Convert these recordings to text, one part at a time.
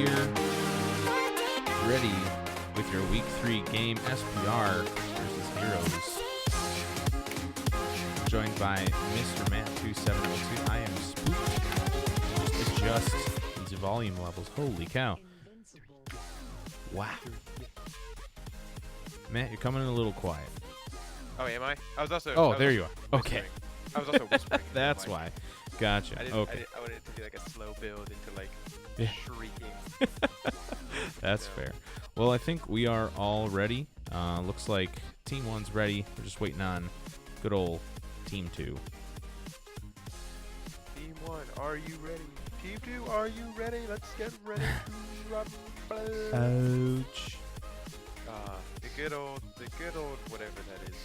here, ready with your Week 3 game, SPR versus HIROS. Joined by Mr. Matt 2702. I am spooked. Just adjust these volume levels. Holy cow. Wow. Matt, you're coming in a little quiet. Oh, am I? I was also. Oh, there you are. Okay. I was also whispering. That's why. Gotcha. Okay. I wanted it to be like a slow build into like shrieking. That's fair. Well, I think we are all ready. Looks like Team 1's ready. We're just waiting on good old Team 2. Team 1, are you ready? Team 2, are you ready? Let's get ready to rumble. Ouch. The good old, whatever that is.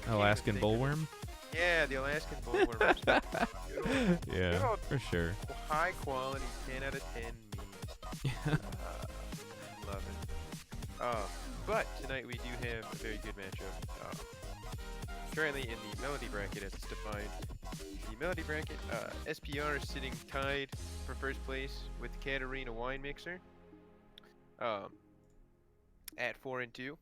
Alaskan bullworm? Yeah, the Alaskan bullworm. Yeah, for sure. High quality, 10 out of 10 meat. Love it. But tonight we do have a very good matchup. Currently in the Melody bracket as it's defined. The Melody bracket, SPR is sitting tied for first place with Katarina Wine Mixer at 4-2.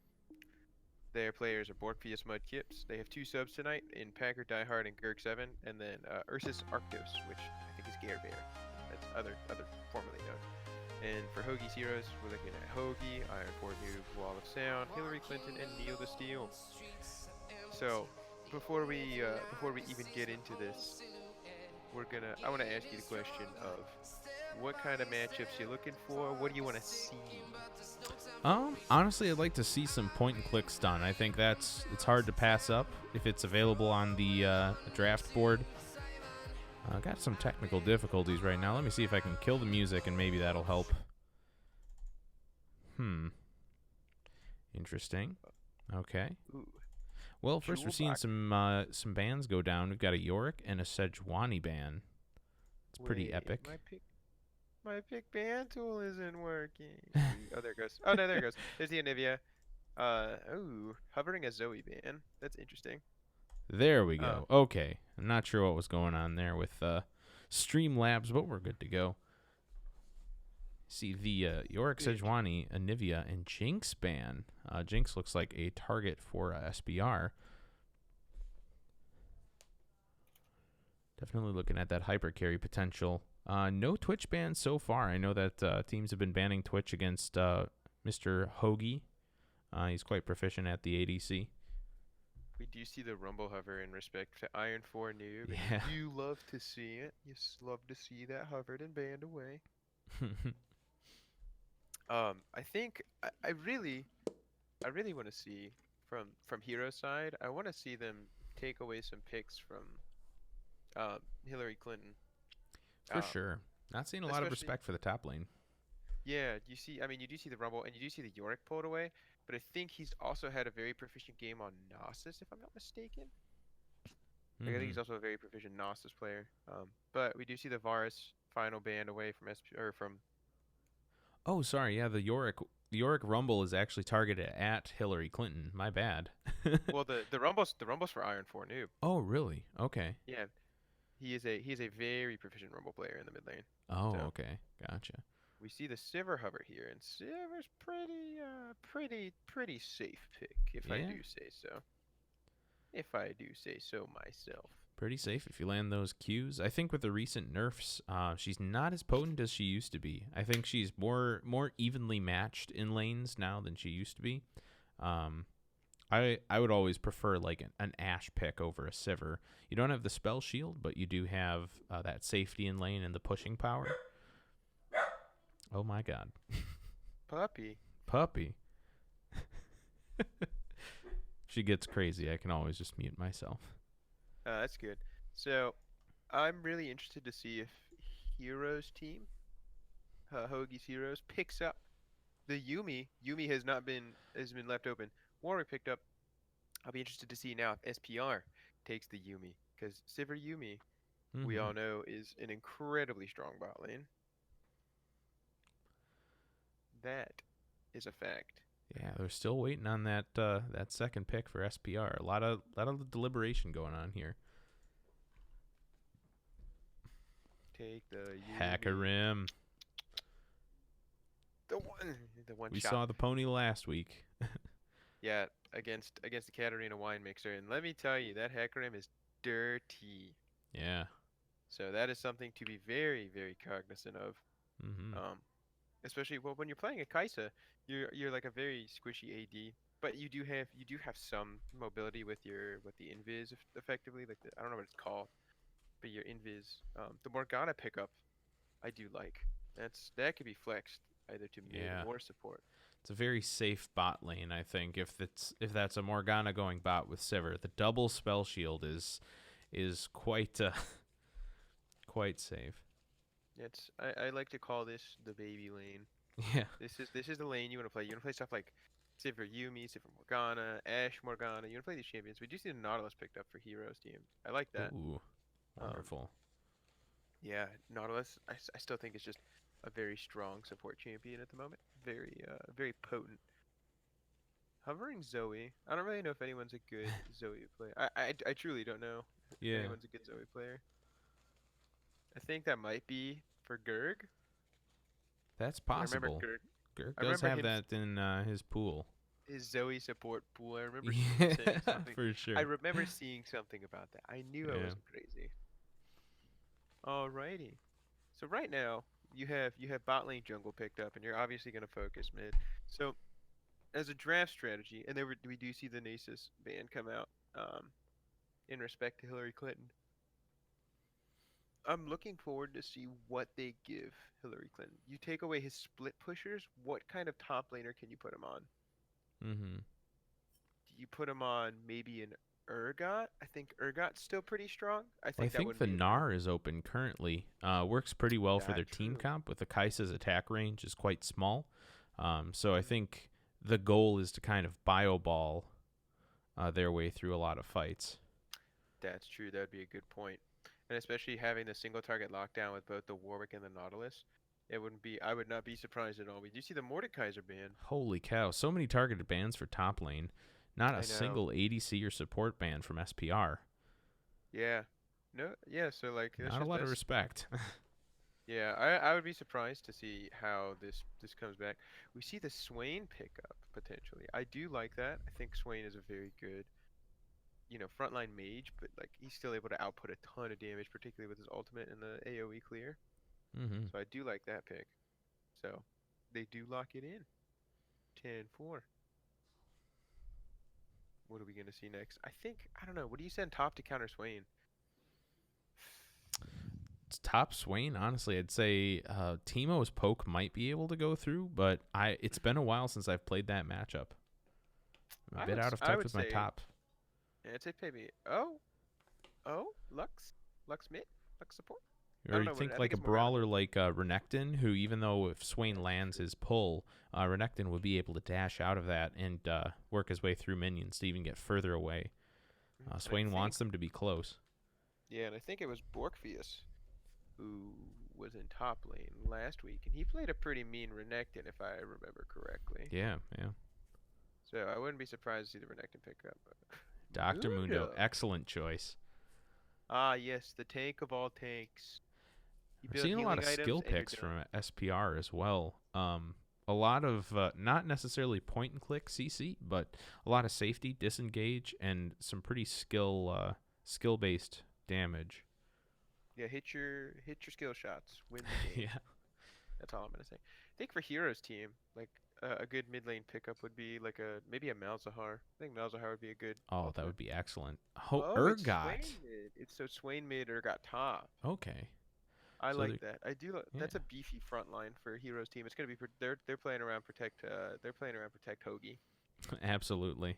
Their players are Borkfius Mudkips. They have 2 subs tonight in Packer Diehard and Gurk7, and then Ursus Arctos, which I think is Gare Bear. That's other formerly known. And for Hoagie's Heroes, we're looking at Hoagie, Iron 4 Noob, Wall of Sound, Hillary Clinton, and Neil the Steel. So before we even get into this, I want to ask you the question of what kind of matchups you're looking for. What do you want to see? Honestly, I'd like to see some point-and-click stun. I think it's hard to pass up if it's available on the draft board. I've got some technical difficulties right now. Let me see if I can kill the music, and maybe that'll help. Interesting. Okay. Ooh. Well, first we're seeing some bans go down. We've got a Yorick and a Sejuani ban. It's pretty epic. My pick ban tool isn't working. Oh, there it goes. Oh, no, there it goes. There's the Anivia. Hovering a Zoe ban. That's interesting. There we go. Okay. I'm not sure what was going on there with Streamlabs, but we're good to go. See the Yorick, Sejuani, Anivia, and Jinx ban. Jinx looks like a target for SBR. Definitely looking at that hyper carry potential. No Twitch bans so far. I know that teams have been banning Twitch against Mr. Hoagie. He's quite proficient at the ADC. We do see the Rumble Hover in respect to Iron 4 Noob. Yeah. You love to see it. You love to see that hovered and banned away. I think I really want to see from Hero side. I want to see them take away some picks from Hillary Clinton. For sure. Not seeing a lot of respect for the top lane. Yeah, you do see the Rumble, and you do see the Yorick pulled away, but I think he's also had a very proficient game on Gnosis, if I'm not mistaken. Like, I think he's also a very proficient Gnosis player. But we do see the Varus final ban away from from. Oh, sorry. Yeah, the Yorick Rumble is actually targeted at Hillary Clinton. My bad. Well, the Rumble's for Iron 4 Noob. Oh, really? Okay. Yeah. He is a very proficient Rumble player in the mid lane. Oh, so, okay. Gotcha. We see the Sivir hover here, and Sivir's pretty safe pick, if I do say so. If I do say so myself. Pretty safe if you land those Qs. I think with the recent nerfs, she's not as potent as she used to be. I think she's more evenly matched in lanes now than she used to be. I would always prefer like an Ashe pick over a Sivir. You don't have the spell shield, but you do have that safety in lane and the pushing power. Oh my god. Puppy. She gets crazy. I can always just mute myself. That's good. So, I'm really interested to see if Heroes team, Hoagie's Heroes, picks up the Yuumi. Yuumi has been left open. Warwick picked up. I'll be interested to see now if SPR takes the Yuumi, because Sivir Yuumi, we all know, is an incredibly strong bot lane. That is a fact. Yeah, they're still waiting on that second pick for SPR. A lot of deliberation going on here. Take the Yuumi. Hacker him. the one We shot. saw the pony last week. Yeah, against the Katarina wine mixer, and let me tell you, that Hecarim is dirty. Yeah. So that is something to be very, very cognizant of. Mm-hmm. Um, especially when you're playing a Kaisa, you're like a very squishy AD, but you do have some mobility with the invis effectively. Like I don't know what it's called, but your invis, the Morgana pickup, I do like. That could be flexed either to mid Yeah. or support. It's a very safe bot lane, I think. If that's a Morgana going bot with Sivir, the double spell shield is quite quite safe. I like to call this the baby lane. Yeah. This is the lane you want to play. You want to play stuff like Sivir Yumi, Sivir Morgana, Ashe Morgana. You want to play these champions. We do see the Nautilus picked up for Heroes team. I like that. Ooh. Um, Wonderful. yeah, Nautilus. I still think it's just a very strong support champion at the moment. Very potent. Hovering Zoe. I don't really know if anyone's a good Zoe player. I truly don't know if Yeah. anyone's a good Zoe player. I think that might be for Gurg. That's I remember possible. Gurg. Gurk I does remember have him that in his pool. his Zoe support pool. I remember Yeah, saying something. for sure. I remember seeing something about that. I knew I Yeah. wasn't crazy. Alrighty. So right now you have bot lane jungle picked up, and you're obviously gonna focus mid. So as a draft strategy, and we do see the Nasus ban come out in respect to Hillary Clinton. I'm looking forward to see what they give Hillary Clinton. You take away his split pushers, what kind of top laner can you put him on? Mm-hmm. Do you put him on maybe an Urgot? I think Urgot's still pretty strong. I Well, I think that think wouldn't the be Gnar is open currently. Works pretty well for their that team true. comp, with the Kai'Sa's attack range is quite small. So I Mhm. think the goal is to kind of bio ball their way through a lot of fights. That's true. That would be a good point. And especially having the single target lockdown with both the Warwick and the Nautilus, it wouldn't be. I would not be surprised at all. We do see the Mordekaiser ban. Holy cow! So many targeted bans for top lane. Not a I know. single ADC or support ban from SPR. Yeah. No. Yeah. So like that's Not a just lot of that's respect. Yeah, I would be surprised to see how this comes back. We see the Swain pickup potentially. I do like that. I think Swain is a very good, frontline mage, but like he's still able to output a ton of damage, particularly with his ultimate and the AoE clear. Mm-hmm. So I do like that pick. So they do lock it in. 10-4. What are we gonna see next? I don't know. What do you send top to counter Swain? It's top Swain, honestly. I'd say Teemo's poke might be able to go through, but it's been a while since I've played that matchup. I'm a bit out of I touch would with my say, top. yeah, I'd say maybe. Oh, Lux mid, Lux support. I Or don't you know what think I think like a it's Morgana. brawler like Renekton, who even though if Swain lands his pull, Renekton would be able to dash out of that and work his way through minions to even get further away. And I Swain think, wants them to be close. yeah, and I think it was Borkfius who was in top lane last week, and he played a pretty mean Renekton, if I remember correctly. Yeah, yeah. So I wouldn't be surprised to see the Renekton pick up. Dr. Mundo, Mundo. excellent choice. Ah, yes, the tank of all tanks. You I've build seen a lot healing of items, skill and you're picks done. from SPR as well. A lot of not necessarily point and click CC, but a lot of safety, disengage, and some pretty skill based damage. Yeah, hit your skill shots, win the game. Yeah. That's all I'm gonna say. I think for Heroes team, like a good mid lane pickup would be like maybe a Malzahar. I think Malzahar would be a good Oh, that ultimate. would be excellent. Oh, Oh, it's Urgot. Swain mid. It's so Swain mid or got top. Okay. I So like that. I do. yeah, That's a beefy front line for Heroes team. It's gonna be. They're playing around protect. They're playing around protect Hoagie. absolutely.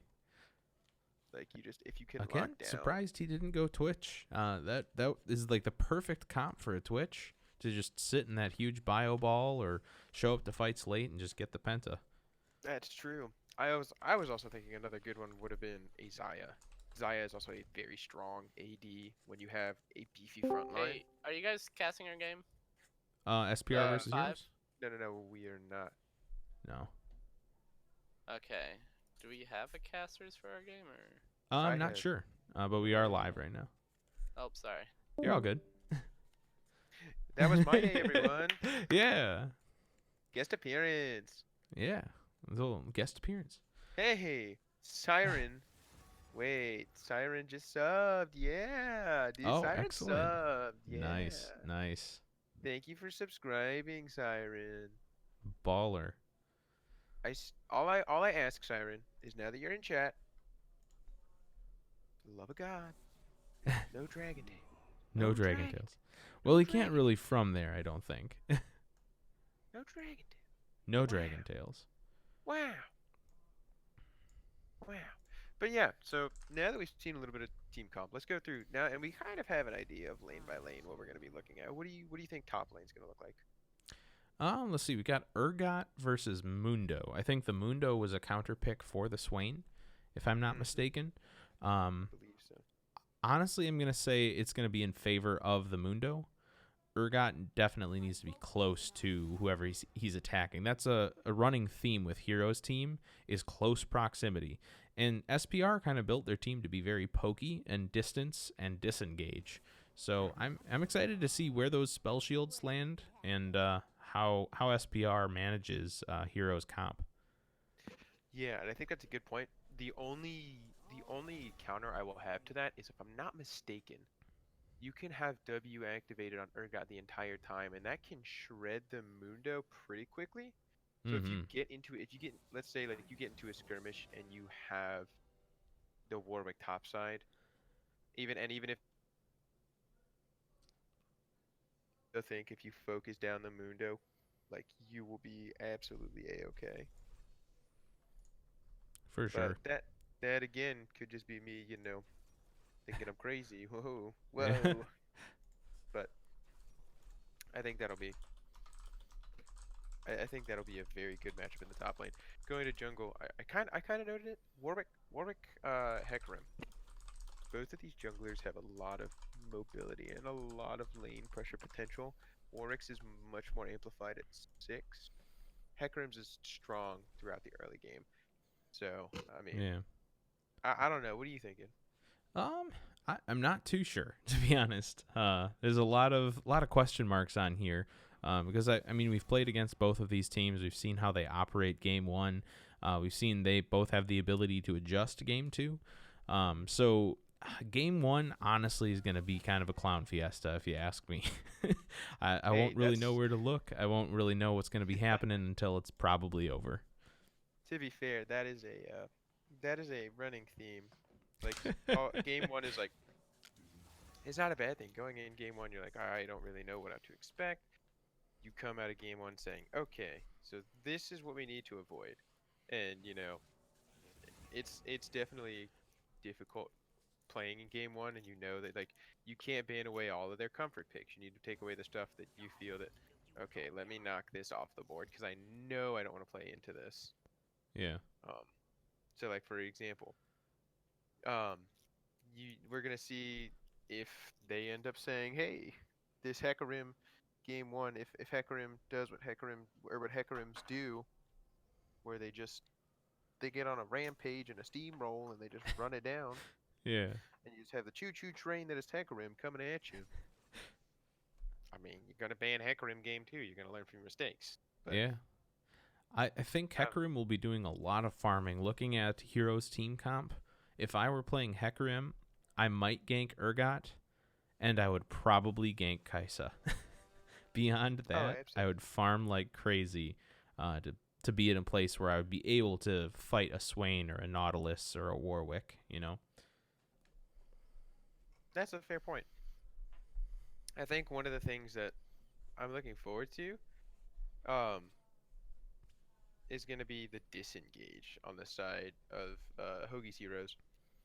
Like if you can Again, lock down. surprised he didn't go Twitch. That is like the perfect comp for a Twitch, to just sit in that huge bio ball or show up to fights late and just get the penta. That's true. I was also thinking another good one would have been a Xayah. Xayah is also a very strong AD when you have a beefy front line. Hey, are you guys casting our game? SPR versus 5? Heroes? No, we are not. No. Okay. Do we have a casters for our game or? I'm I not have- sure, but we are live right now. Oh, sorry. You're all good. That was my day, everyone. Yeah. Guest appearance. Yeah, a little guest appearance. Hey, Siren. Wait, Siren just subbed. Yeah, dude, Oh, Siren excellent. subbed. Nice, Yeah. nice. Thank you for subscribing, Siren. Baller. All I ask, Siren, is now that you're in chat, for the love of God, no dragon tail. No No Dragon dragon Tales. tail. Well, No he can't dragon really tail. from there, I don't think. No dragon tail. No Wow. Dragon Tales. Wow. Wow. But yeah, so now that we've seen a little bit of team comp, let's go through now, and we kind of have an idea of lane by lane what we're going to be looking at. What do you think top lane's going to look like? Let's see. We got Urgot versus Mundo. I think the Mundo was a counter pick for the Swain, if I'm not Mhm. mistaken. I believe so. Honestly, I'm gonna say it's gonna be in favor of the Mundo. Urgot definitely needs to be close to whoever he's attacking. That's a running theme with Heroes team is close proximity. And SPR kind of built their team to be very pokey and distance and disengage. So I'm excited to see where those spell shields land and how SPR manages Heroes comp. Yeah, and I think that's a good point. The only counter I will have to that is if I'm not mistaken, you can have W activated on Urgot the entire time, and that can shred the Mundo pretty quickly. So if you Mm-hmm. get into if you get let's say like you get into a skirmish and you have the Warwick topside, even if I think if you focus down the Mundo, like you will be absolutely a-okay. For But sure. that again could just be me, thinking I'm crazy. Whoa, Yeah. whoa. But I think that'll be I think that'll be a very good matchup in the top lane. Going to jungle, I kind of noted it. Hecarim. Both of these junglers have a lot of mobility and a lot of lane pressure potential. Warwick's is much more amplified at 6. Hecarim's is strong throughout the early game. So, I mean, Yeah. I don't know. What are you thinking? Um, I'm not too sure to be honest. There's a lot of question marks on here. Because I mean we've played against both of these teams. We've seen how they operate game one. We've seen they both have the ability to adjust to game two. So game one honestly is going to be kind of a clown fiesta if you ask me. I Hey, won't really know where to look. I won't really know what's going to be happening until it's probably over. to be fair, that is a running theme. Like game one is like it's not a bad thing. Going in game one, you're like, I don't really know what to expect. You come out of game one saying, okay, so this is what we need to avoid, and it's definitely difficult playing in game one, and you know that like you can't ban away all of their comfort picks. You need to take away the stuff that you feel that, okay, let me knock this off the board because I know I don't want to play into this. Yeah. Um, so like for example, um, we're gonna see if they end up saying, hey, this Hecarim game one, if Hecarim does what Hecarims do, where they get on a rampage and a steamroll and they just run it down, Yeah. and you just have the choo-choo train that is Hecarim coming at you. I mean, you're gonna ban Hecarim game two. You're gonna learn from your mistakes. But Yeah. I think I don't Hecarim will be doing a lot of farming. Looking at Heroes team comp, if I were playing Hecarim, I might gank Urgot, and I would probably gank Kaisa. Beyond Oh, that, I absolutely. would farm like crazy to be in a place where I would be able to fight a Swain or a Nautilus or a Warwick, you know? That's a fair point. I think one of the things that I'm looking forward to, um, is going to be the disengage on the side of Hoagie's heroes.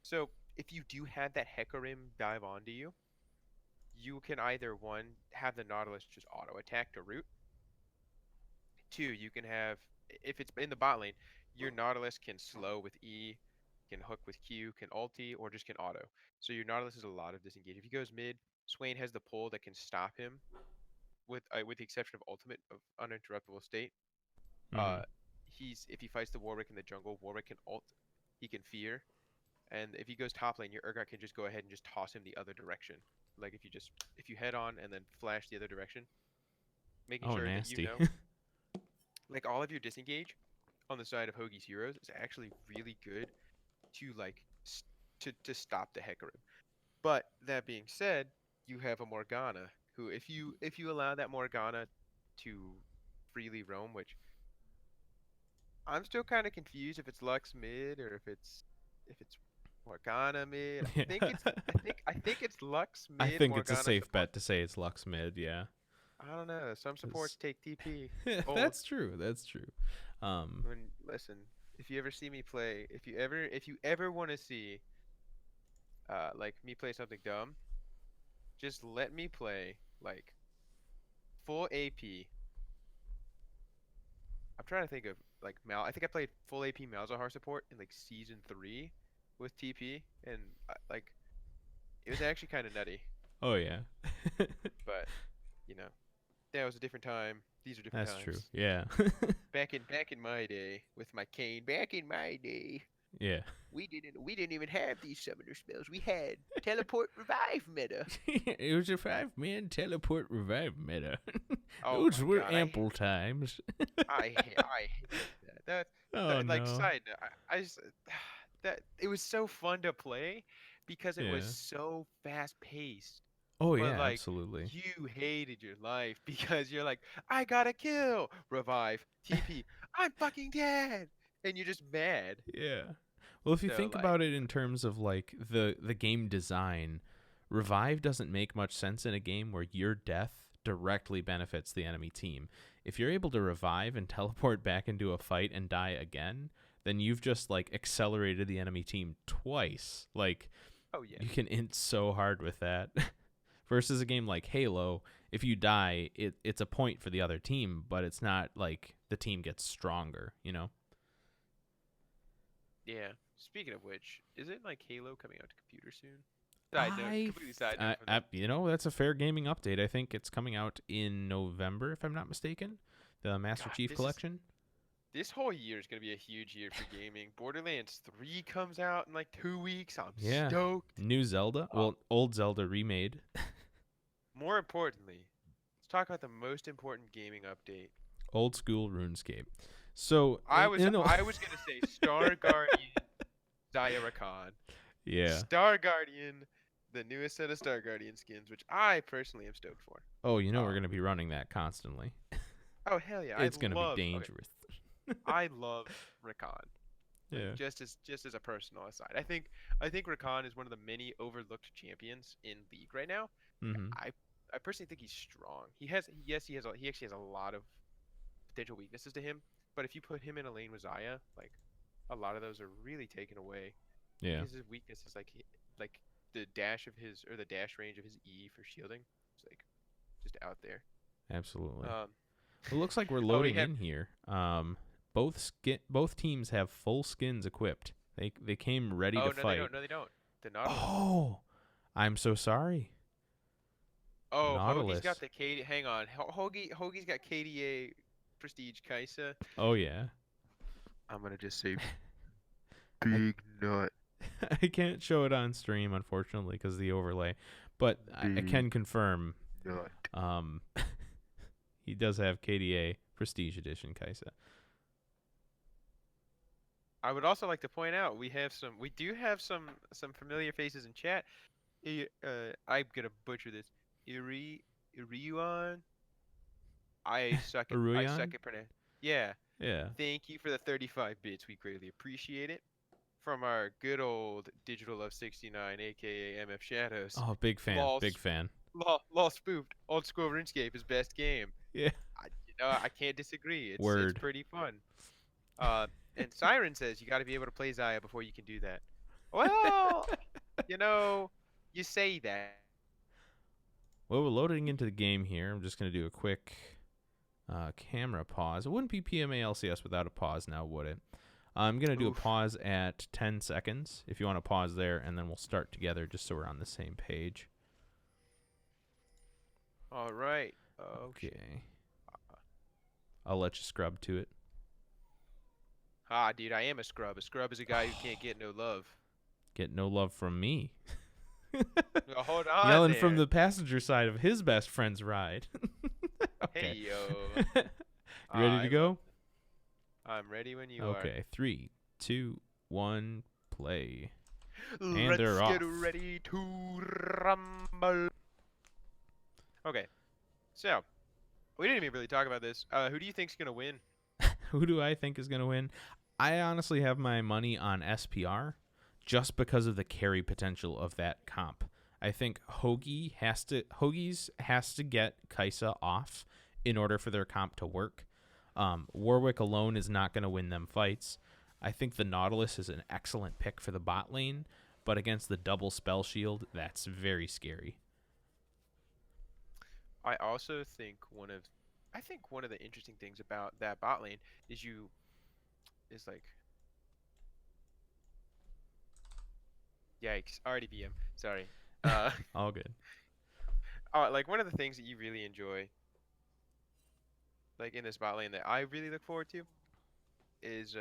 So if you do have that Hecarim dive onto you, you can either one have the Nautilus just auto attack to root. Two, you can have if it's in the bot lane, your Nautilus can slow with E, can hook with Q, can ulti, or just can auto. So your Nautilus has a lot of disengage. If he goes mid, Swain has the pull that can stop him with the exception of ultimate of uninterruptible state. Mm-hmm. Uh, if he fights the Warwick in the jungle, Warwick can ult, he can fear, and if he goes top lane, your Urgot can just go ahead and just toss him the other direction. Like if you head on and then flash the other direction, making Oh, sure that nasty. like all of your disengage. on the side of Hoagie's heroes is actually really good to like to stop the Hecarim. But that being said, you have a Morgana who, if you allow that Morgana to freely roam, which I'm still kind of confused if it's Lux mid or if it's Morgana mid. I think it's I think it's Lux I mid. think it's a Morgana safe support. bet to say it's Lux mid. Yeah, I don't know. Some supports take TP. that's true. That's true. Listen, if you ever see me play, if you ever want to see like me play something dumb, just let me play like full AP. I'm trying to think of like Mal. I think I played full AP Malzahar support in like season 3 with TP, and like it was actually kind of nutty. Oh yeah, But you know, that was a different time. These are different that's true. times. Yeah, Back in my day with my cane. Back in my day, yeah. we didn't even have these summoner spells. We had teleport revive meta. It was a 5-man teleport revive meta. Oh Those my were god, ample times. I hate that. Oh Like no. side note, I just that it was so fun to play because it was Yeah. so fast paced. Oh But yeah, like absolutely. you hated your life because you're like, I gotta kill, revive, TP, I'm fucking dead, and you're just mad. Yeah. Well, if you So think like, about it in terms of like the game design, revive doesn't make much sense in a game where your death directly benefits the enemy team. If you're able to revive and teleport back into a fight and die again, then you've just like accelerated the enemy team twice. Like oh yeah, you can int so hard with that. Versus a game like Halo, if you die, it's a point for the other team, but it's not like the team gets stronger, you know? yeah. Speaking of which, isn't like Halo coming out to computer soon? Side note, completely side note from that. You know, that's a fair gaming update. I think it's coming out in November, if I'm not mistaken. The Master God, Chief Collection. this whole year is gonna be a huge year for gaming. Borderlands 3 comes out in like 2 weeks. I'm Yeah. stoked. New Zelda. Well, old Zelda remade. More importantly, let's talk about the most important gaming update. Old school RuneScape. So, I was gonna say Star Guardian Zaya Rakan. Yeah. Star Guardian, the newest set of Star Guardian skins, which I personally am stoked for. Oh, you know we're going to be running that constantly. Oh hell yeah! It's going to be dangerous. Okay, I love Rakan. Like, Yeah. just as a personal aside, I think Rakan is one of the many overlooked champions in League right now. Mm-hmm. I personally think he's strong. He actually has a lot of potential weaknesses to him. But if you put him in a lane with Zaya, like a lot of those are really taken away. Yeah. Because his weakness is like the dash of his or the dash range of his E for shielding. It's like just out there. Absolutely. Um, It looks like we're loading in here. Both teams have full skins equipped. They came ready to fight. No, they don't. The Nautilus. Oh, I'm so sorry. Oh, Nautilus. Hoagie's got the KD. Hang on, Hoagie's got KDA Prestige Kaisa. Oh yeah. I'm gonna just say big nut. I can't show it on stream, unfortunately, because of the overlay. But I can confirm. Nut. He does have KDA Prestige Edition Kaisa. I would also like to point out we do have some familiar faces in chat. I'm gonna butcher this. Iriuan. I suck at pronounce. Yeah. Yeah. Thank you for the 35 bits. We greatly appreciate it. From our good old Digital of 69, aka MF Shadows. Oh, big fan. Big fan. Law spoofed. Old school RuneScape is best game. Yeah. I can't disagree. Word. It's pretty fun. And Siren says you got to be able to play Zaya before you can do that. Well, you say that. Well, we're loading into the game here. I'm just going to do a quick camera pause. It wouldn't be PMA LCS without a pause now, would it? I'm going to do a pause at 10 seconds, if you want to pause there, and then we'll start together just so we're on the same page. All right. Okay. I'll let you scrub to it. Dude, I am a scrub. A scrub is a guy who can't get no love. Get no love from me. Well, hold on. Yelling there. from the passenger side of his best friend's ride. Okay. Hey, yo. You ready to go? I'm ready when you Okay, 3, 2, 1, play. are. And Let's they're get off. ready to rumble. Okay, so we didn't even really talk about this. Who do you think's gonna win? Who do I think is going to win? I honestly have my money on SPR just because of the carry potential of that comp. I think Hoagies has to get Kaisa off in order for their comp to work. Warwick alone is not going to win them fights. I think the Nautilus is an excellent pick for the bot lane, but against the double spell shield, that's very scary. I also think one of the interesting things about that bot lane is like, yikes, already BM. Sorry. Uh, All good. like one of the things that you really enjoy, like in this bot lane that I really look forward to, is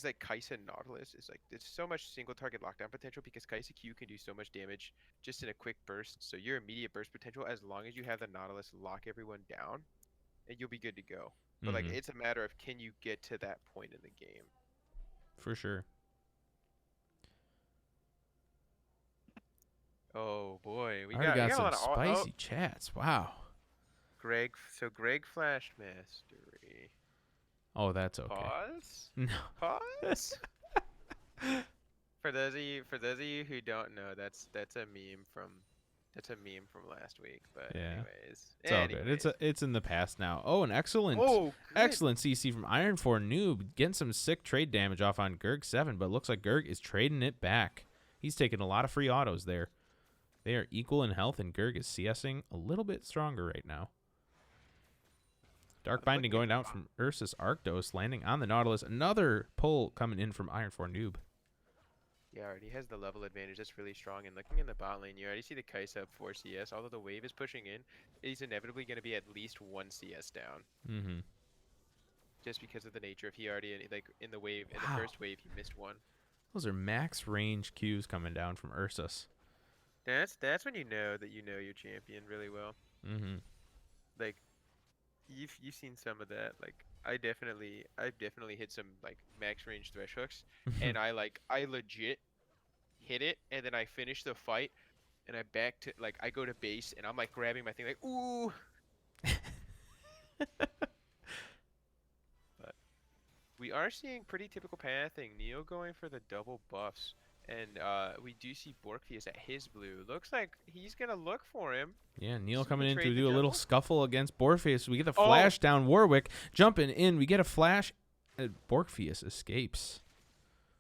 like Kai'Sa Nautilus. Is like it's so much single target lockdown potential because Kai'Sa Q can do so much damage just in a quick burst. So your immediate burst potential, as long as you have the Nautilus lock everyone down, and you'll be good to go. But like Mm-hmm. it's a matter of can you get to that point in the game. For sure. Oh boy, I already we got got a some lot of spicy chats. Wow. Greg flashed mastery. Oh, that's okay. Pause. No. Pause. For those of you who don't know, that's a meme from last week. But Yeah. anyways, It's all good. It's in the past now. Oh, an excellent good. excellent CC from Iron 4 Noob, getting some sick trade damage off on Gerg 7, but it looks like Gerg is trading it back. He's taking a lot of free autos there. They are equal in health, and Gerg is CSing a little bit stronger right now. Dark Binding going down from Ursus Arctos, landing on the Nautilus. Another pull coming in from Iron 4 Noob. Yeah, already has the level advantage. That's really strong. And looking in the bot lane, you already see the Kai'Sa up 4 CS. Although the wave is pushing in, he's inevitably going to be at least 1 CS down. Mm-hmm. Just because of the nature of he already in the wave, in Wow. the first wave, he missed 1. Those are max range Qs coming down from Ursus. That's when you know that you know your champion really well. Mm-hmm. Like you've seen some of that. Like I've definitely hit some like max range thresh hooks, and I legit hit it, and then I finish the fight, and I back to like I go to base, and I'm like grabbing my thing like ooh. But we are seeing pretty typical pathing. Neo going for the double buffs. And we do see Borkfius at his blue. Looks like he's going to look for him. Yeah, Neil So coming we in to trade the do a little jungle? scuffle against Borpheus. We get the flash down Warwick. Jumping in, we get a flash. Borpheus escapes.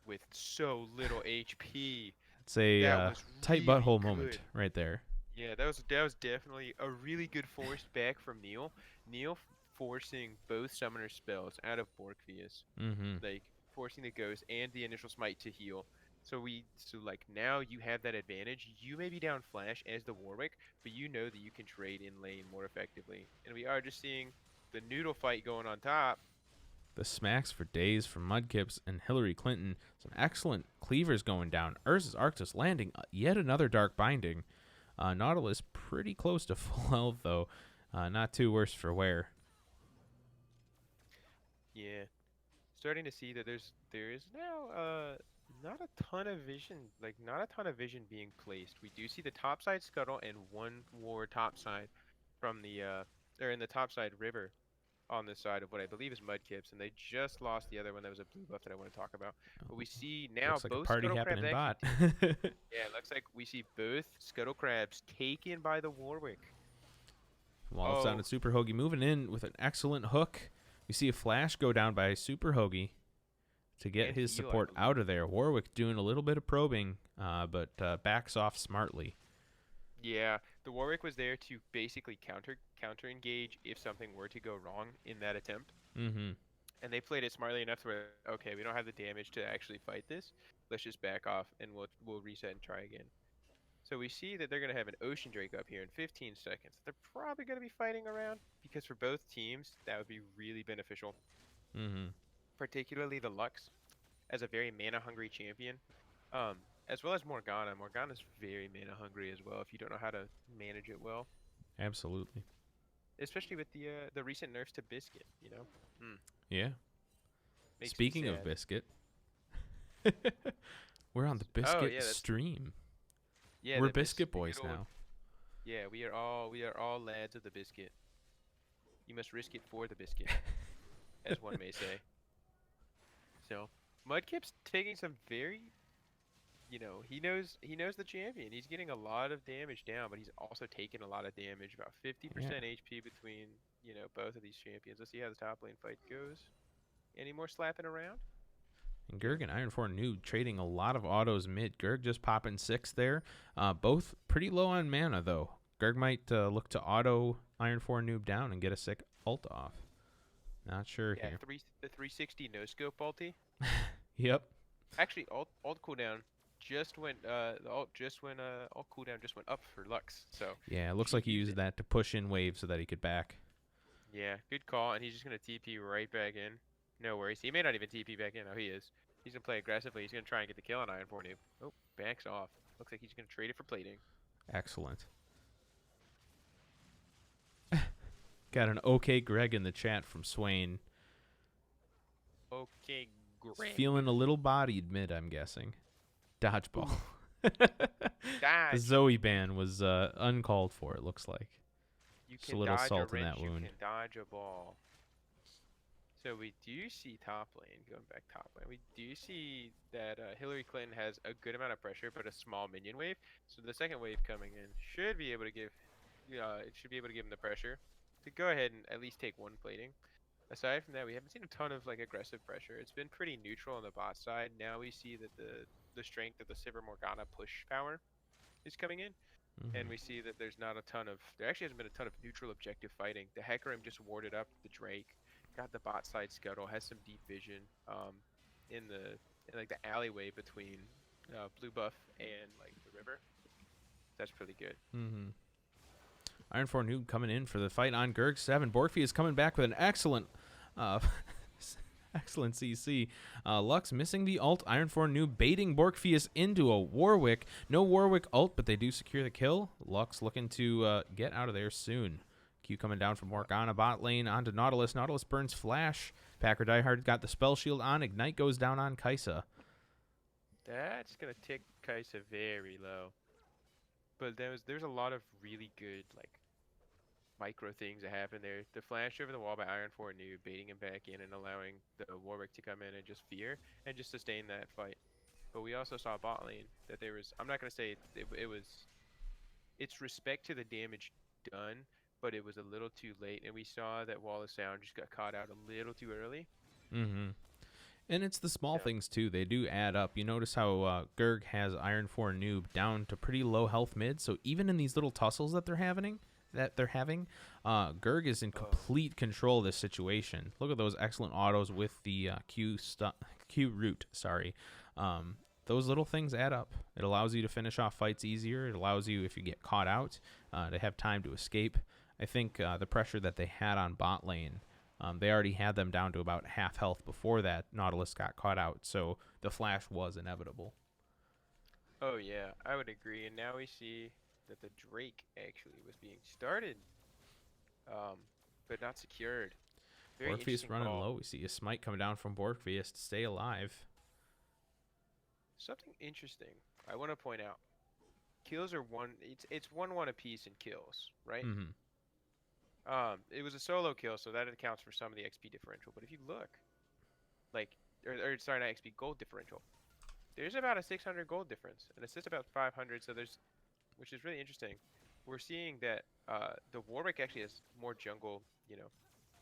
With so little HP. It's a That was tight really butthole good. moment right there. Yeah, that was definitely a really good forced back from Neil. Neil forcing both summoner spells out of Borkfius. Mm-hmm. Like forcing the ghost and the initial smite to heal. So like now you have that advantage. You may be down flash as the Warwick, but you know that you can trade in lane more effectively. And we are just seeing the noodle fight going on top. The smacks for days from Mudkips and Hillary Clinton. Some excellent cleavers going down. Ursus Arctos landing yet another Dark Binding. Nautilus pretty close to full health though. Not too worse for wear. Yeah, starting to see that there is now not a ton of vision being placed. We do see the topside scuttle and one ward topside from the or in the topside river on this side of what I believe is Mudkips, and they just lost the other one that was a blue buff that I want to talk about. But we see now Looks like both a party scuttle crabs happening bot. yeah, it looks like we see both scuttle crabs taken by the Warwick. Wallop's down to Super Hoagie moving in with an excellent hook. We see a flash go down by Super Hoagie to get And his heal, I support believe. out of there. Warwick doing a little bit of probing, but backs off smartly. Yeah, the Warwick was there to basically counter engage if something were to go wrong in that attempt. Mm-hmm. And they played it smartly enough to where, okay, we don't have the damage to actually fight this. Let's just back off and we'll reset and try again. So we see that they're going to have an Ocean Drake up here in 15 seconds. They're probably going to be fighting around because for both teams, that would be really beneficial. Mm-hmm. Particularly the Lux as a very mana-hungry champion. As well as Morgana. Morgana's very mana-hungry as well if you don't know how to manage it well. Absolutely. especially with the recent nerfs to Biscuit. You know, Yeah. makes me Speaking of sad. Biscuit, we're on the Oh Biscuit yeah, that's stream. yeah. We're the Biscuit the boys good old now. yeah. We are all lads of the Biscuit. You must risk it for the biscuit, as one may say. So Mudkip's taking some very, he knows the champion. He's getting a lot of damage down, but he's also taking a lot of damage, about 50% Yeah. HP between, both of these champions. Let's see how the top lane fight goes. Any more slapping around? And Gerg and Iron 4 Noob trading a lot of autos mid. Gerg just popping 6 there. Both pretty low on mana, though. Gerg might look to auto Iron 4 Noob down and get a sick ult off. Not sure Yeah, here. the 360 no scope ulti. Yep. Actually, ult cooldown just went ult cooldown just went up for Lux. So Yeah, it looks she like he used used it. that to push in waves so that he could back. Yeah, good call, and he's just gonna TP right back in. No worries. He may not even TP back in. Oh, he is. He's gonna play aggressively. He's gonna try and get the kill on Iron 4 Noob. Oh, backs off. Looks like he's gonna trade it for plating. Excellent. Got an okay Greg in the chat from Swain. Okay, He's great. feeling a little bodied mid, I'm guessing. Dodgeball. Dodge. The Zoe ban was uncalled for, it looks like. You Just a can little dodge a salt in wrench. that You wound. can dodge a ball. So we do see top lane, going back top lane, we do see that Hillary Clinton has a good amount of pressure, but a small minion wave. So the second wave coming in should be able to give, it should be able to give him the pressure to go ahead and at least take one plating. Aside from that, we haven't seen a ton of like aggressive pressure. It's been pretty neutral on the bot side. Now we see that the strength of the Sivir Morgana push power is coming in. And we see that there actually hasn't been a ton of neutral objective fighting. The Hecarim just warded up the Drake, got the bot side scuttle, has some deep vision in like the alleyway between blue buff and like the river. That's pretty good. Iron 4 Noob coming in for the fight on Gerg 7. Borkfi is coming back with an excellent excellent CC. Lux missing the ult. Iron 4 Noob baiting Borkfius into a Warwick. No Warwick ult, but they do secure the kill. Lux looking to get out of there soon. Q coming down from Morgana bot lane onto Nautilus. Nautilus burns Flash. Packer Diehard got the spell shield on. Ignite goes down on Kaisa. That's gonna tick Kaisa very low. But there's a lot of really good like micro things that happen there. The flash over the wall by Iron 4 Noob, baiting him back in and allowing the Warwick to come in and just fear and just sustain that fight. But we also saw bot lane that there was, I'm not going to say it was, it's respect to the damage done, but it was a little too late. And we saw that Wall of Sound just got caught out a little too early. And it's the small things, too. They do add up. You notice how Gerg has Iron 4 Noob down to pretty low health mid. So even in these little tussles that they're having, Gerg is in complete control of this situation. Look at those excellent autos with the Q root. Sorry. Those little things add up. It allows you to finish off fights easier. It allows you, if you get caught out, to have time to escape. I think the pressure that they had on bot lane, they already had them down to about half health before that Nautilus got caught out. So the flash was inevitable. Oh yeah, I would agree. And now we see that the Drake actually was being started, but not secured. Very Borkfius running call. low. We see a smite coming down from Borkfius to stay alive. Something interesting I want to point out. Kills are it's 1-1 apiece in kills, right? It was a solo kill, so that accounts for some of the XP differential. But if you look, like, or sorry, not XP, gold differential. There's about a 600 gold difference, and assist about 500. So which is really interesting. We're seeing that the Warwick actually has more jungle.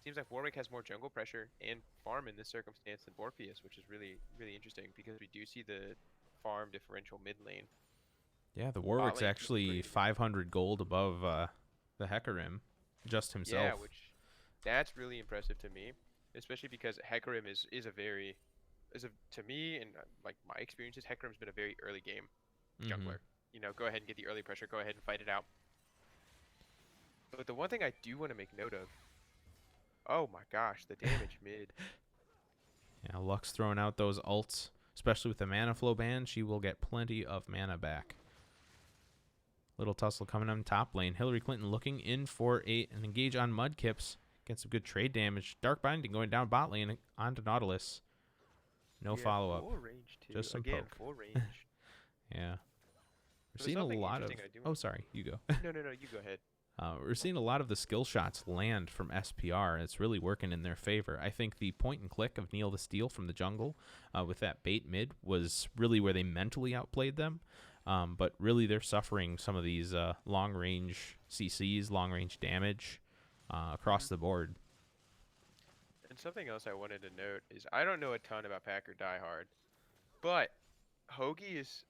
Seems like Warwick has more jungle pressure and farm in this circumstance than Borkfius, which is really, really interesting because we do see the farm differential mid lane. Yeah, the Warwick's actually 500 gold above the Hecarim, just himself. Yeah, that's really impressive to me, especially because Hecarim to me and like my experiences, Hecarim's been a very early game jungler. Go ahead and get the early pressure, go ahead and fight it out. But the one thing I do want to make note of, oh my gosh, the damage mid. Yeah, Lux throwing out those ults, especially with the mana flow ban. She will get plenty of mana back. Little tussle coming on top lane. Hillary Clinton looking in for an engage on Mudkips. Get some good trade damage. Dark Binding going down bot lane onto Nautilus. No Yeah, follow-up. full range too. Just some Again, poke. full range. Yeah. We're There's seeing a something lot of... interesting I do Oh, sorry. You go. No, you go ahead. We're seeing a lot of the skill shots land from SPR, and it's really working in their favor. I think the point and click of Neil the Steel from the jungle with that bait mid was really where they mentally outplayed them. But really, they're suffering some of these long-range CCs, long-range damage across the board. And something else I wanted to note is I don't know a ton about Packer Die Hard, but Hoagie is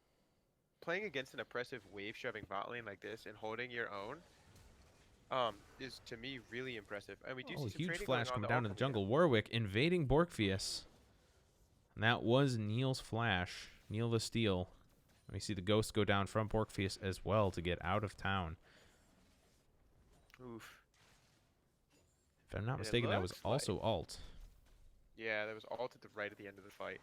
playing against an oppressive wave-shoving bot lane like this and holding your own. Is to me really impressive. And we do see some Huge trading flash going on coming the down in the jungle. Warwick invading Borkfius. And that was Neil's flash. Neil the Steel. We see the ghost go down from Borkfius as well to get out of town. Oof. If I'm not And it mistaken, that was looks also alt. Yeah, that was alt at the right at the end of the fight.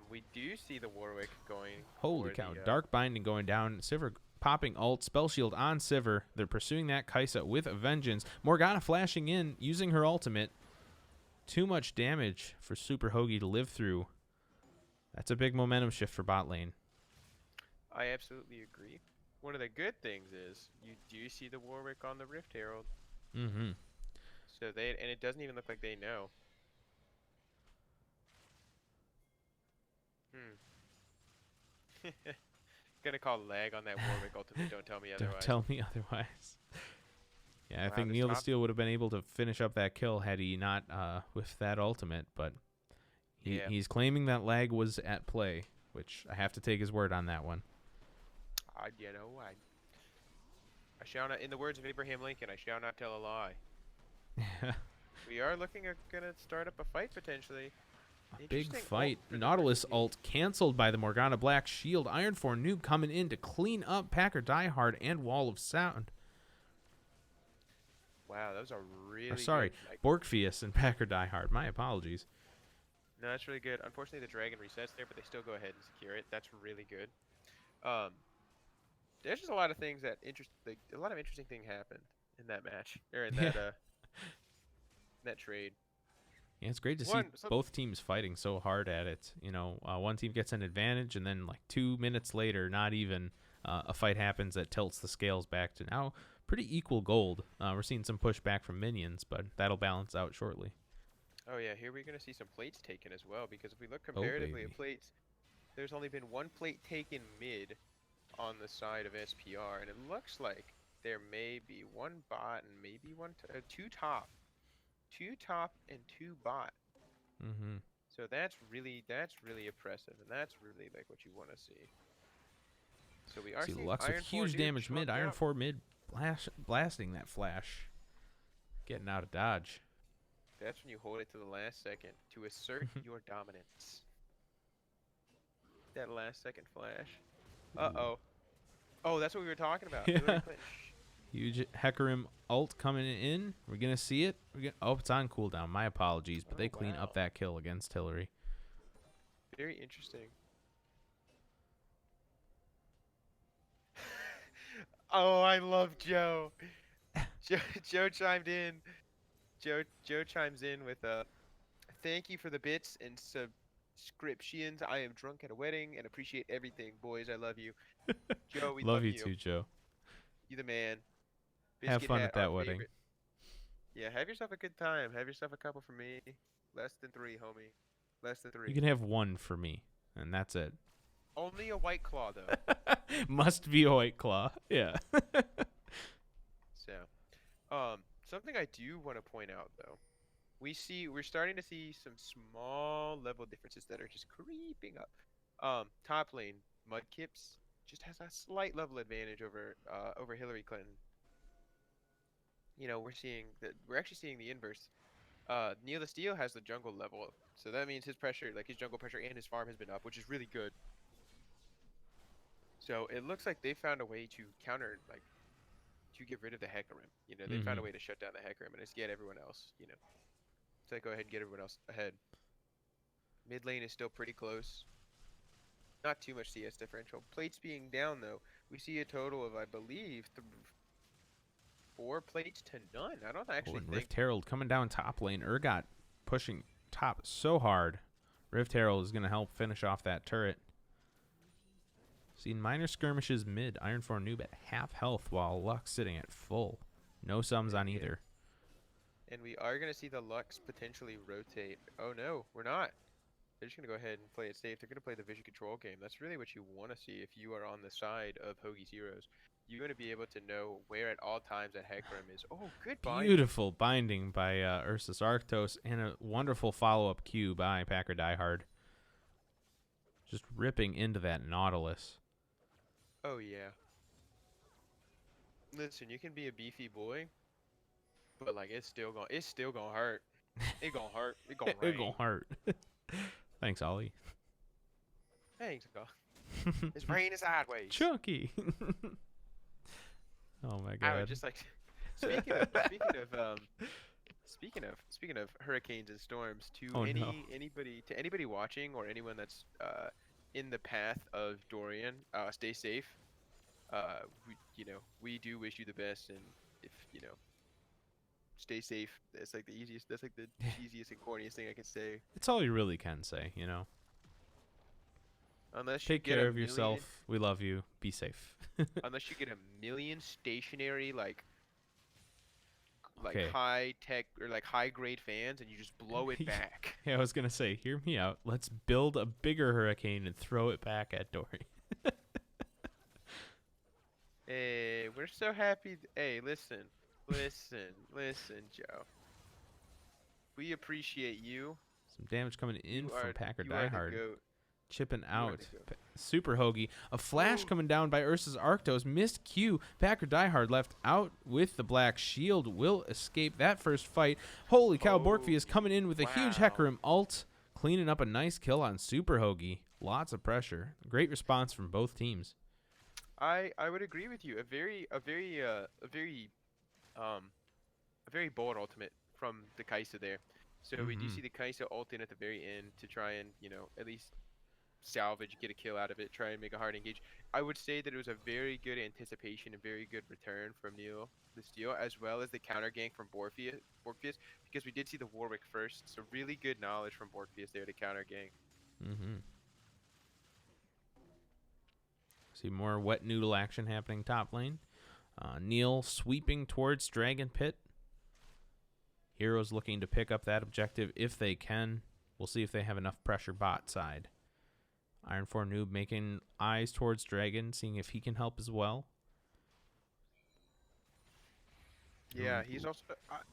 We do see the Warwick going. Holy for cow. the, Dark Binding going down. Sivir popping ult. Spell Shield on Sivir. They're pursuing that Kaisa with a vengeance. Morgana flashing in, using her ultimate. Too much damage for Super Hoagie to live through. That's a big momentum shift for bot lane. I absolutely agree. One of the good things is you do see the Warwick on the Rift Herald. Mm-hmm. So and it doesn't even look like they know. Gonna call lag on that Warwick ultimate. Don't tell me otherwise. Don't tell me otherwise. Yeah, I Wow, think this Neil the top- Steel would have been able to finish up that kill had he not with that ultimate, but Yeah. he's claiming that lag was at play, which I have to take his word on that one. I shall not, in the words of Abraham Lincoln, I shall not tell a lie. We are looking at gonna start up a fight potentially. A big Interesting fight. ult for the Nautilus team. ult canceled by the Morgana Black Shield. Ironform Noob coming in to clean up Packer Diehard and Wall of Sound. Wow, that was a really Or sorry, good, like, Borkfius and Packer Diehard. My apologies. no, that's really good. Unfortunately, the dragon resets there, but they still go ahead and secure it. That's really good. There's just a lot of things that a lot of interesting things happened in that match or in that that trade. Yeah, it's great to see Some- both teams fighting so hard at it. You know, one team gets an advantage, and then like 2 minutes later, not even, a fight happens that tilts the scales back to now pretty equal gold. We're seeing some pushback from minions, but that'll balance out shortly. Oh yeah, here we're gonna see some plates taken as well because if we look Oh, comparatively baby. at plates, there's only been one plate taken mid on the side of SPR, and it looks like there may be one bot and maybe two top and two bot. Mm-hmm. So that's really impressive, and that's really like what you want to see. So we are See seeing Lux with Iron huge Form damage mid. trumped Iron out. 4 mid blasting that flash. Getting out of dodge. That's when you hold it to the last second to assert your dominance. That last second flash. Uh-oh. Oh, that's what we were talking about. Yeah. Hillary Clinton. Huge Hecarim ult coming in. We're going to see it. Oh, it's on cooldown. My apologies, but Oh, they clean wow. up that kill against Hillary. Very interesting. Oh, I love Joe. Joe chimed in. Joe chimes in with thank you for the bits and subscriptions. I am drunk at a wedding and appreciate everything, boys. I love you. Joe, we Love you too, Joe. You the man. Have Biscuit fun Hat, at that our wedding. favorite. Yeah, have yourself a good time. Have yourself a couple for me. Less than 3, homie. Less than 3. You can have one for me, and that's it. Only a White Claw, though. Must be a White Claw. Yeah. So, something I do want to point out, though. We're starting to see some small level differences that are just creeping up. Top lane, Mudkips just has a slight level advantage over Hillary Clinton. You know, we're actually seeing the inverse. Neil the Steel has the jungle level, so that means his jungle pressure and his farm has been up, which is really good. So it looks like they found a way to to get rid of the Hecarim. You know, they found a way to shut down the Hecarim and just get everyone else, So go ahead and get everyone else ahead. Mid lane is still pretty close. Not too much CS differential. Plates being down, though, We see a total of, I believe, 4 plates to none. I don't Oh, actually and think. Rift Herald coming down top lane. Urgot pushing top so hard. Rift Herald is going to help finish off that turret. Seen minor skirmishes mid. Iron 4 Noob at half health while Lux sitting at full. No sums on either. And we are going to see the Lux potentially rotate. Oh no, we're not. They're just going to go ahead and play it safe. They're going to play the vision control game. That's really what you want to see if you are on the side of Hoagie's Heroes. You're going to be able to know where at all times that Hecarim is. Oh, good bind. Beautiful binding by Ursus Arctos and a wonderful follow-up Q by Packer Diehard. Just ripping into that Nautilus. Oh, yeah. Listen, you can be a beefy boy, but like it's still gonna hurt. It gonna hurt. It gonna rain. It gonna hurt. Thanks, Ollie. Thanks, God. It's raining sideways. Chunky. Oh my God. I would just like speaking of hurricanes and storms, to anybody watching or anyone that's in the path of Dorian, stay safe. We do wish you the best, and if stay safe. That's like the easiest and corniest thing I can say. It's all you really can say, you know. Unless Take you get care a of yourself. We love you. Be safe. unless you get a million stationary like Okay. high tech or like high grade fans, and you just blow it back. Yeah, I was gonna say, hear me out. Let's build a bigger hurricane and throw it back at Dory. Hey, we're so happy. Hey, listen, Joe. We appreciate you. Some damage coming in from Packer you are the Diehard. goat. Chipping You are out. the goat. Super Hoagie. A flash Ooh. coming down by Ursus Arctos. Missed Q. Packer Diehard left out with the black shield. Will escape that first fight. Holy cow, Borkvius coming in with a huge wow. Hecarim ult. Cleaning up a nice kill on Super Hoagie. Lots of pressure. Great response from both teams. I would agree with you. A very bold ultimate from the Kaisa there. So we do see the Kaisa ult in at the very end to try and at least salvage, get a kill out of it, try and make a hard engage. I would say that it was a very good anticipation and very good return from Neil the Steel, as well as the counter gank from Borkvius, because we did see the Warwick first. So really good knowledge from Borkvius there to counter gank. See more wet noodle action happening top lane. Neil sweeping towards Dragon Pit. Heroes looking to pick up that objective if they can. We'll see if they have enough pressure bot side. Iron 4 Noob making eyes towards Dragon, seeing if he can help as well. Yeah, he's also.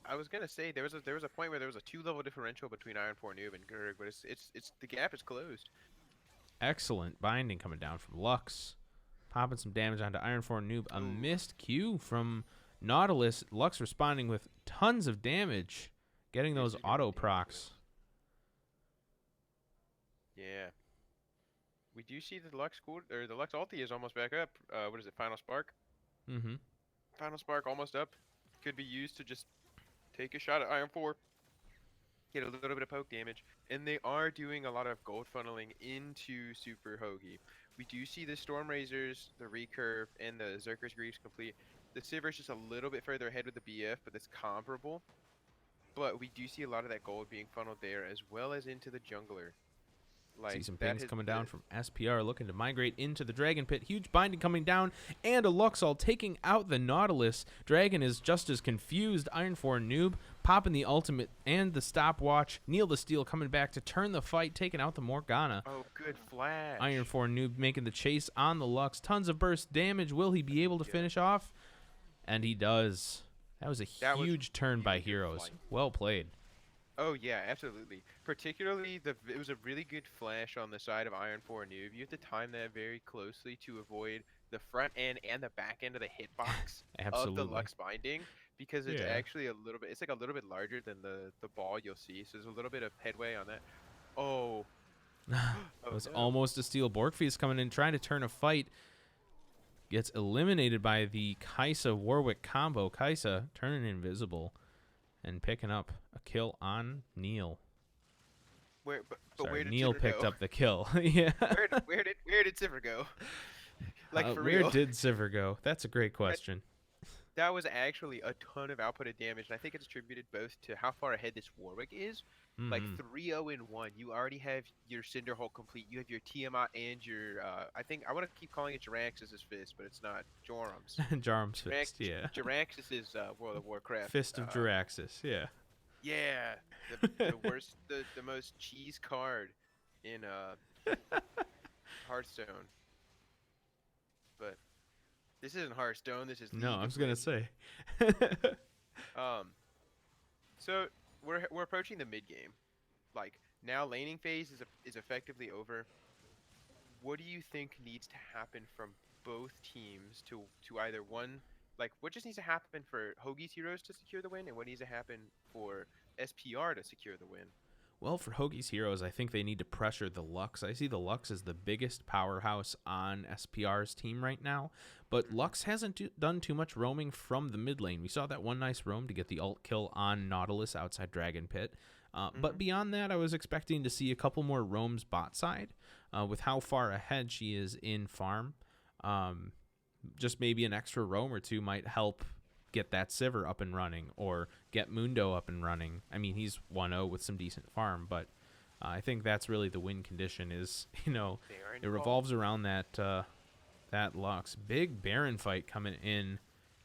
I was gonna say there was a point where there was a 2-level differential between Iron 4 Noob and Gurg, but it's the gap is closed. Excellent binding coming down from Lux. Popping some damage onto Iron 4 Noob. A missed Q from Nautilus. Lux responding with tons of damage. Getting those auto procs. Yeah. We do see that the Lux ulti is almost back up. What is it? Final Spark? Final Spark almost up. Could be used to just take a shot at Iron 4. Get a little bit of poke damage. And they are doing a lot of gold funneling into Super Hoagie. We do see the Storm Razors, the Recurve, and the Zerker's Greaves complete. The Sivir's just a little bit further ahead with the BF, but that's comparable. But we do see a lot of that gold being funneled there, as well as into the jungler. See some pings coming down from SPR, looking to migrate into the Dragon Pit. Huge binding coming down, and a Luxall taking out the Nautilus. Dragon is just as confused. Iron 4 Noob popping the ultimate and the stopwatch. Neil the Steel coming back to turn the fight, taking out the Morgana. Oh, good flash. Iron 4 Noob making the chase on the Lux. Tons of burst damage. Will he be able to finish off? And he does. That was a huge turn by Heroes. Well played. Oh yeah, absolutely. Particularly, it was a really good flash on the side of Iron 4 Noob. You have to time that very closely to avoid the front end and the back end of the hitbox of the Lux binding, because it's actually a little bit. It's like a little bit larger than the ball you'll see. So there's a little bit of headway on that. Oh, it was almost a steal. Borkvius coming in, trying to turn a fight. Gets eliminated by the Kaisa Warwick combo. Kaisa turning invisible and picking up a kill on Neil. Where Sorry, did Neil Sivir picked go? up the kill. Yeah. Where did Sivir go? Like for Where real. did Sivir go? That's a great question. That was actually a ton of output of damage, and I think it's attributed both to how far ahead this Warwick is. Like Hmm 3-0 in 1, you already have your Cinderhulk complete. You have your Tiamat and your, I think, I want to keep calling it Jaraxxus's Fist, but it's not. Jorum's. Jarm's Fist, yeah. Jaraxxus is World of Warcraft. Fist of Jaraxxus, yeah. Yeah, the worst, the most cheese card in Hearthstone. But this isn't Hearthstone. This is No, League I of was gonna Legends. say. So we're approaching the mid game. Like now, laning phase is effectively over. What do you think needs to happen from both teams to either one? Like, what just needs to happen for Hoagie's Heroes to secure the win, and what needs to happen for SPR to secure the win? Well, for Hoagie's Heroes, I think they need to pressure the Lux. I see the Lux as the biggest powerhouse on SPR's team right now, but Lux hasn't done too much roaming from the mid lane. We saw that one nice roam to get the ult kill on Nautilus outside Dragon Pit. But beyond that, I was expecting to see a couple more roams bot side with how far ahead she is in farm. Just maybe an extra roam or two might help get that Sivir up and running or get Mundo up and running. I mean, he's 1-0 with some decent farm, but I think that's really the win condition is, it revolves around that that Lux. Big Baron fight coming in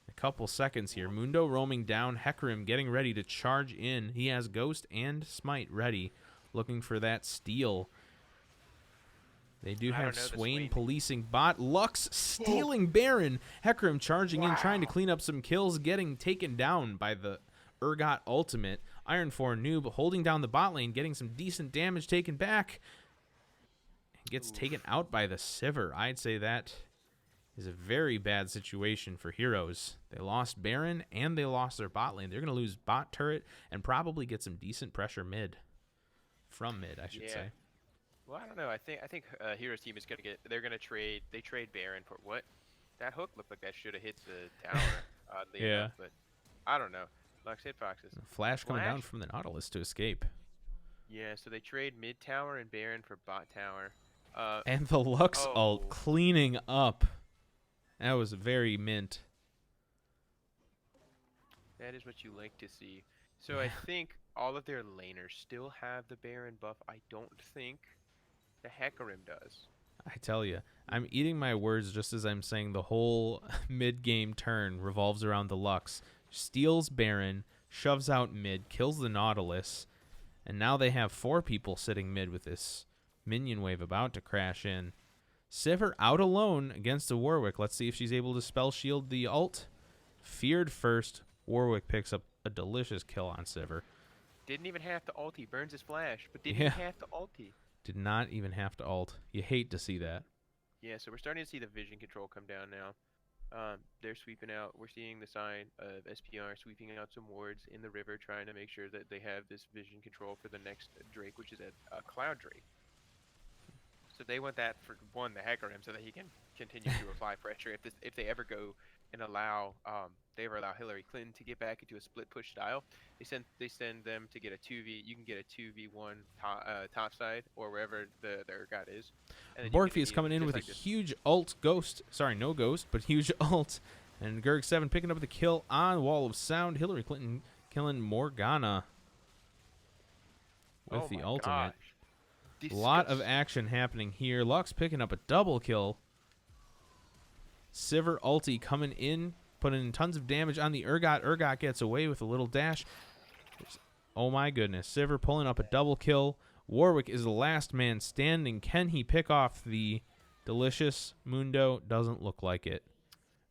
a couple seconds here. Mundo roaming down, Hecarim getting ready to charge in. He has Ghost and Smite ready, looking for that steal. They do have Swain policing bot. Lux stealing Baron. Hecarim charging in, trying to clean up some kills, getting taken down by the Urgot ultimate. Iron 4 noob holding down the bot lane, getting some decent damage taken back. Gets taken out by the Sivir. I'd say that is a very bad situation for Heroes. They lost Baron and they lost their bot lane. They're going to lose bot turret and probably get some decent pressure mid. From mid, I should say. Well, I don't know. I think Heroes team is they're gonna trade. They trade Baron for what? That hook looked like that should have hit the tower. Oddly enough, but I don't know. Lux hitboxes. Flash coming down from the Nautilus to escape. Yeah, so they trade mid tower and Baron for bot tower. And the Lux ult cleaning up. That was very mint. That is what you like to see. So I think all of their laners still have the Baron buff. I don't think the Hecarim does. I tell you, I'm eating my words just as I'm saying the whole mid-game turn revolves around the Lux. Steals Baron, shoves out mid, kills the Nautilus, and now they have 4 people sitting mid with this minion wave about to crash in. Sivir out alone against a Warwick. Let's see if she's able to spell shield the ult. Feared first. Warwick picks up a delicious kill on Sivir. Didn't even have to ulti. Burns his flash, but didn't even have to ulti. Did not even have to ult. You hate to see that. Yeah, so we're starting to see the vision control come down now. They're sweeping out. We're seeing the sign of SPR sweeping out some wards in the river, trying to make sure that they have this vision control for the next Drake, which is a Cloud Drake. So they want that for the Hecarim, so that he can continue to apply pressure. If they ever go and allow Hillary Clinton to get back into a split push style, they send them to get a 2v. You can get a 2v1 top side or wherever their god is. Borgfy is coming in with a huge ult ghost. Sorry, no ghost, but huge ult. And Gerg7 picking up the kill on Wall of Sound. Hillary Clinton killing Morgana with the ultimate. A lot of action happening here. Lux picking up a double kill. Sivir ulti coming in, putting in tons of damage on the Urgot. Urgot gets away with a little dash. Oh my goodness. Sivir pulling up a double kill. Warwick is the last man standing. Can he pick off the delicious Mundo? Doesn't look like it.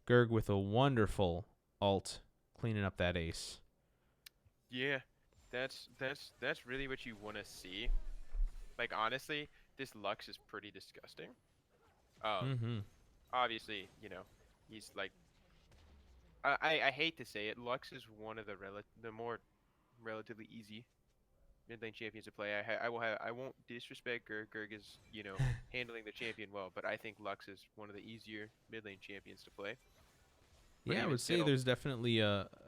Gerg with a wonderful ult, cleaning up that ace. Yeah, that's really what you want to see. Like, honestly, this Lux is pretty disgusting. Obviously, he's like, I hate to say it, Lux is one of the more relatively easy mid lane champions to play. I won't disrespect Gerg. Gerg is, handling the champion well, but I think Lux is one of the easier mid lane champions to play. But yeah, I would say there's definitely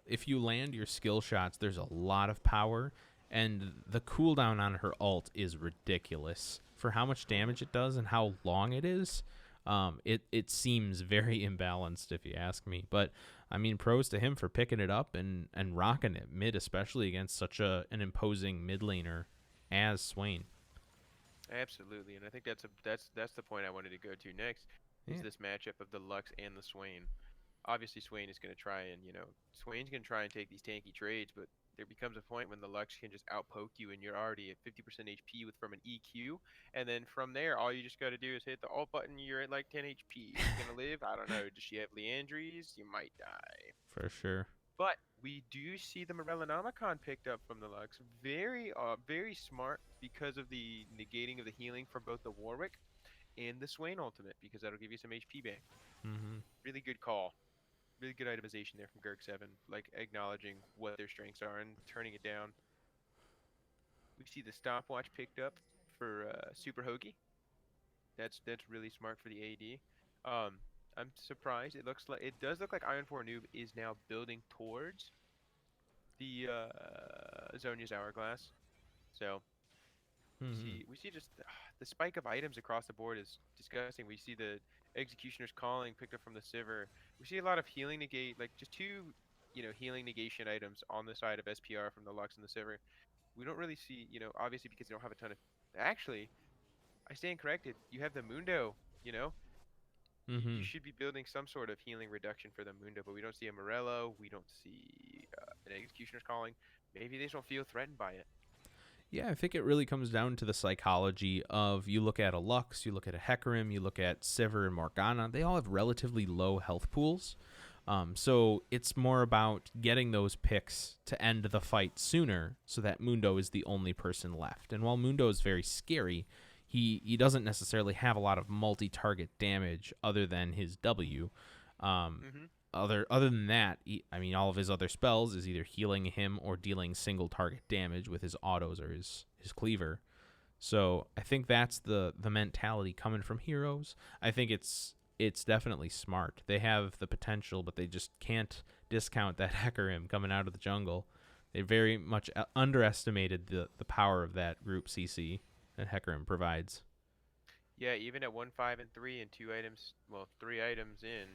if you land your skill shots, there's a lot of power. And the cooldown on her ult is ridiculous for how much damage it does and how long it is. It seems very imbalanced if you ask me. But I mean, pros to him for picking it up and rocking it mid, especially against such an imposing mid laner as Swain. Absolutely, and I think that's the point I wanted to go to next. Is Yeah. this matchup of the Lux and the Swain? Obviously, Swain is going to try and Swain's going to try and take these tanky trades, but there becomes a point when the Lux can just outpoke you, and you're already at 50% HP from an EQ, and then from there, all you just got to do is hit the alt button. You're at like 10 HP. She's gonna live. I don't know. Does she have Leandries? You might die. For sure. But we do see the Morellonomicon picked up from the Lux. Very smart because of the negating of the healing from both the Warwick and the Swain ultimate, because that'll give you some HP back. Mm-hmm. Really good call. Really good itemization there from Gurk7, like acknowledging what their strengths are and turning it down. We see the stopwatch picked up for Super Hoagie. That's really smart for the AD. I'm surprised. It does look like Iron 4 Noob is now building towards the Zhonya's Hourglass. So we see just the spike of items across the board is disgusting. We see the Executioner's Calling picked up from the Sivir. We see a lot of healing negate, like just two, healing negation items on the side of SPR from the Lux and the Sivir. We don't really see, obviously because they don't have a ton of. Actually, I stand corrected. You have the Mundo, Mm-hmm. You should be building some sort of healing reduction for the Mundo, but we don't see a Morello. We don't see an Executioner's Calling. Maybe they just don't feel threatened by it. Yeah, I think it really comes down to the psychology of you look at a Lux, you look at a Hecarim, you look at Sivir and Morgana. They all have relatively low health pools. So it's more about getting those picks to end the fight sooner so that Mundo is the only person left. And while Mundo is very scary, he doesn't necessarily have a lot of multi-target damage other than his W. Other than that, all of his other spells is either healing him or dealing single target damage with his autos or his cleaver. So I think that's the mentality coming from Heroes. I think it's definitely smart. They have the potential, but they just can't discount that Hecarim coming out of the jungle. They very much underestimated the power of that group CC that Hecarim provides. Yeah, even at 1, 5, and 3 and 3 items in,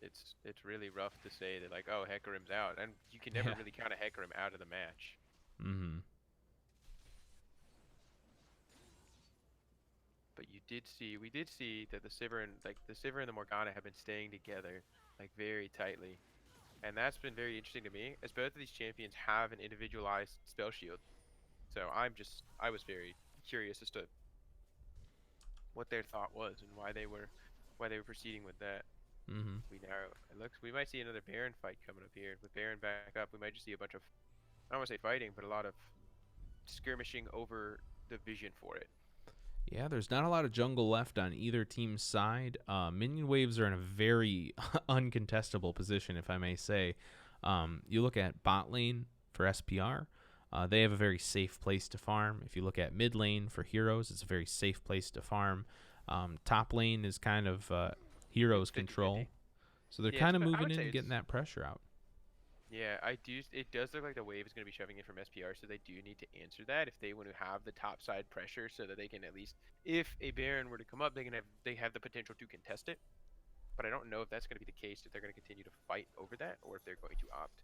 it's really rough to say that like, oh, Hecarim's out, and you can never really count a Hecarim out of the match. Mm-hmm. But we did see that the Sivir and the Morgana have been staying together like very tightly, and that's been very interesting to me, as both of these champions have an individualized spell shield. So I was very curious as to what their thought was and why they were proceeding with that. Mm-hmm. We might see another Baron fight coming up here. With Baron back up, we might just see a bunch of, I don't want to say fighting, but a lot of skirmishing over the vision for it. Yeah, there's not a lot of jungle left on either team's side. Minion waves are in a very uncontestable position, if I may say. You look at bot lane for SPR, they have a very safe place to farm. If you look at mid lane for Heroes, it's a very safe place to farm. Top lane is kind of Heroes control. So they're kind of moving in and getting that pressure out. Yeah, it does look like the wave is going to be shoving in from SPR, so they do need to answer that if they want to have the top side pressure, so that they can at least, if a Baron were to come up, they have the potential to contest it. But I don't know if that's going to be the case, if they're going to continue to fight over that, or if they're going to opt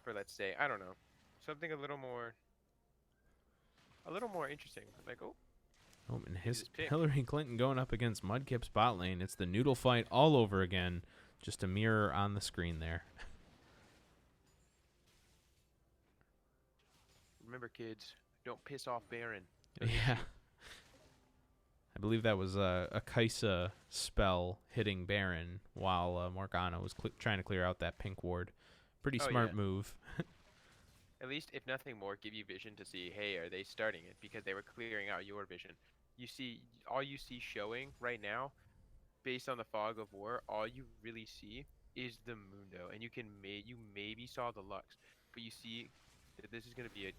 for, let's say, I don't know, something a little more interesting. Like, and Hillary Clinton going up against Mudkip's bot lane. It's the noodle fight all over again, just a mirror on the screen there. Remember, kids, don't piss off Baron. Yeah. I believe that was a Kaisa spell hitting Baron while Morgana was trying to clear out that pink ward. Pretty smart move. At least, if nothing more, give you vision to see, hey, are they starting it? Because they were clearing out your vision. All you see showing right now, based on the fog of war, all you really see is the Mundo. And you maybe saw the Lux. But you see that this is going to be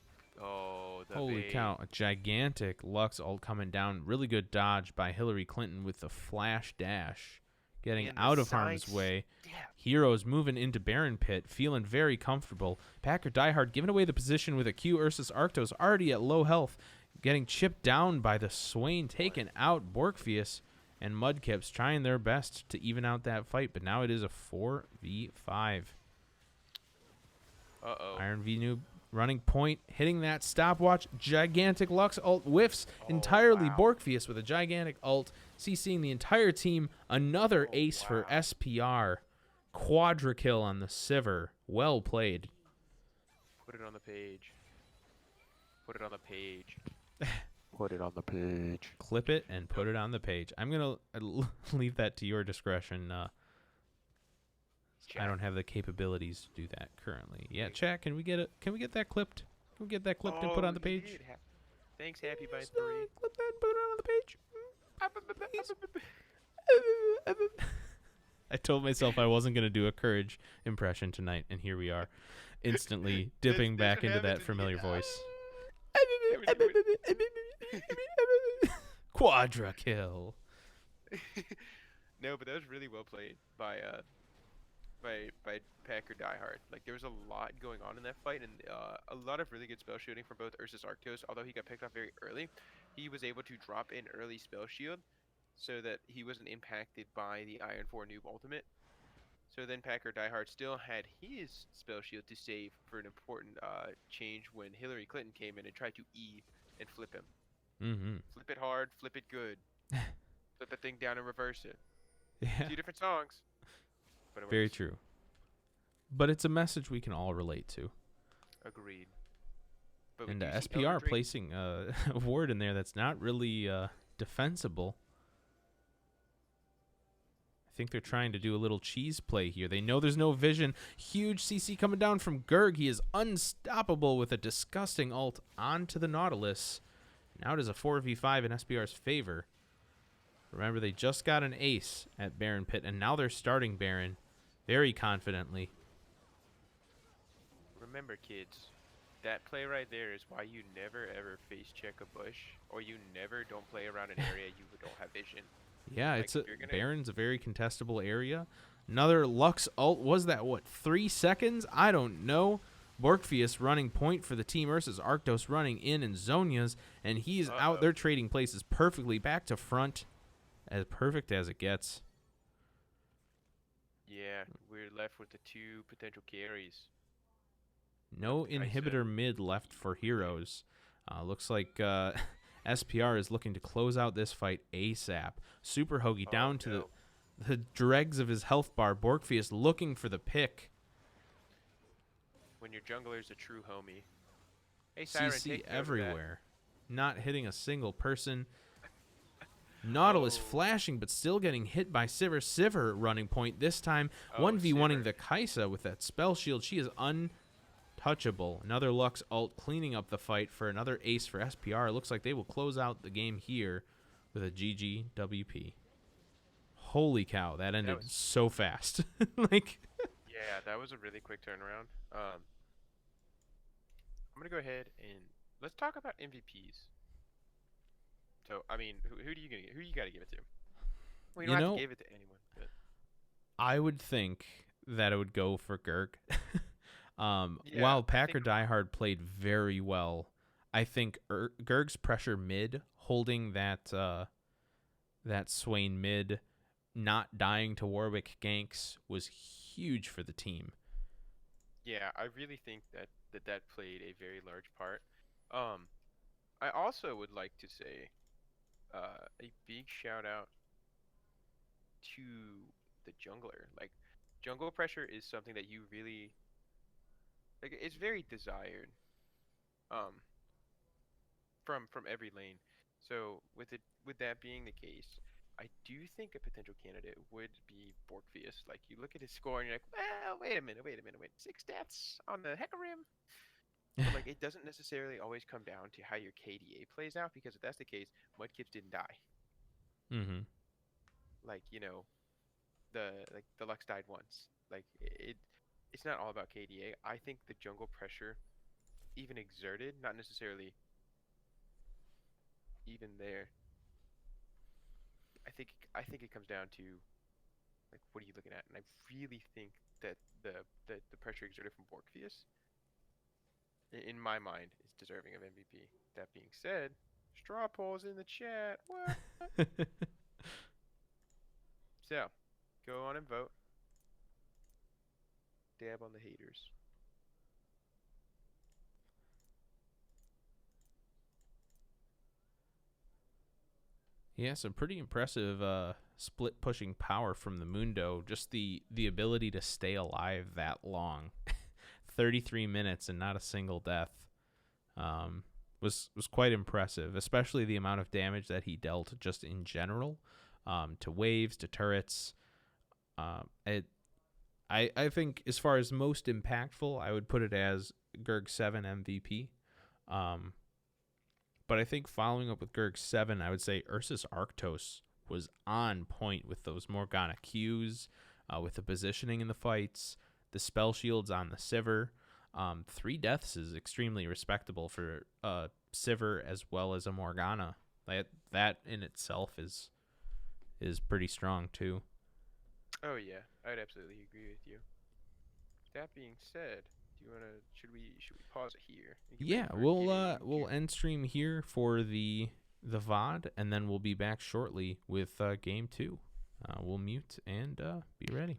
holy cow, a gigantic Lux ult coming down. Really good dodge by Hillary Clinton with the flash dash, getting out of harm's way. Heroes moving into Baron Pit, feeling very comfortable. Packer Diehard giving away the position with a Q. Ursus Arctos already at low health, getting chipped down by the Swain, taken out. Borkfius and Mudkips trying their best to even out that fight, but now it is a 4v5. Uh-oh. Iron V Noob running point, hitting that stopwatch. Gigantic Lux ult whiffs Oh, entirely. wow. Borkfius with a gigantic ult, CCing the entire team. Another Oh, ace for wow. SPR. Quadra kill on the Sivir. Well played. Put it on the page. Put it on the page. Put it on the page. Clip it and put it on the page. I'm going to leave that to your discretion. I don't have the capabilities to do that currently. Yeah, chat, can we get that clipped? Can we get that clipped and put on the page? Dude, thanks, Happy by Just, 3. clip that and put it on the page. I told myself I wasn't going to do a Courage impression tonight, and here we are, instantly dipping That's back what into that happens when familiar you- voice. Every- Quadra kill. No, but that was really well played by Packer Diehard. Like, there was a lot going on in that fight, and a lot of really good spell shielding from both Ursus Arctos. Although he got picked off very early, he was able to drop in early spell shield so that he wasn't impacted by the Iron 4 noob ultimate. So then Packer Diehard still had his spell shield to save for an important change when Hillary Clinton came in and tried to E and flip him. Mm-hmm. Flip it hard, flip it good. Flip that thing down and reverse it. Yeah, 2 different songs. But it very works. true. But it's a message we can all relate to. Agreed. But we And do see SPR Elder Drake- placing a ward in there that's not really defensible. I think they're trying to do a little cheese play here. They know there's no vision. Huge CC coming down from Gurg. He is unstoppable with a disgusting ult onto the Nautilus. Now it is a 4v5 in SPR's favor. Remember, they just got an ace at Baron Pit, and now they're starting Baron very confidently. Remember, kids, that play right there is why you never ever face check a bush, or you never don't play around an area you don't have vision. Yeah, Like, it's a if you're gonna- Baron's a very contestable area. Another Lux ult. Was that, what, 3 seconds? I don't know. Borkfius running point for the team versus Arctos running in and Zonia's, and he's out there trading places perfectly back to front. As perfect as it gets. Yeah, we're left with the 2 potential carries. No Like I inhibitor mid left for Heroes. Looks like SPR is looking to close out this fight ASAP. Super Hoagie down to the dregs of his health bar. Borkfius looking for the pick. When your jungler's a true homie. Hey, Siren, CC take note of that. everywhere. Not hitting a single person. Nautilus Oh. flashing, but still getting hit by Sivir. Sivir running point this time. Oh, 1v1ing Sivir. the Kaisa with that spell shield. She is untouchable. Another Lux ult cleaning up the fight for another ace for SPR. It looks like they will close out the game here with a GG WP. Holy cow, that ended was- so fast. Like, Yeah, that was a really quick turnaround. I'm gonna go ahead and let's talk about MVPs. So, I mean, who do you gonna who you gotta give it to? Well, you You don't know- have to give it to anyone. But I would think that it would go for Gurk. Yeah, While I Packer think- Diehard played very well, I think Gurg's pressure mid, holding that Swain mid, not dying to Warwick ganks, was huge for the team. yeah, I really think that played a very large part. I also would like to say a big shout out to the jungler. Like, jungle pressure is something that you really like. It's very desired. From every lane. So with that being the case, I do think a potential candidate would be Borkvius. Like, you look at his score and you're like, well, wait a minute, 6 stats on the Hecarim. But like, it doesn't necessarily always come down to how your KDA plays out, because if that's the case, Mudkips didn't die. Mm-hmm. Like, the Lux died once. Like, it's not all about KDA. I think the jungle pressure, even exerted, not necessarily even there. I think it comes down to, like, what are you looking at? And I really think that the pressure exerted from Borkvius, in my mind, is deserving of MVP. That being said, straw polls in the chat. What? So, go on and vote. Dab on the haters. Yeah, some pretty impressive split pushing power from the Mundo. Just the ability to stay alive that long, 33 minutes and not a single death, was quite impressive. Especially the amount of damage that he dealt just in general, to waves, to turrets. I think as far as most impactful, I would put it as Gerg 7 MVP. But I think following up with Gerg 7, I would say Ursus Arctos was on point with those Morgana Qs, with the positioning in the fights, the spell shields on the Sivir. 3 deaths is extremely respectable for Sivir as well as a Morgana. That in itself is pretty strong too. Oh yeah, I'd absolutely agree with you. That being said, do you wanna should we pause it here? and get ready Yeah, for we'll game end stream here for the VOD, and then we'll be back shortly with game 2. We'll mute and be ready.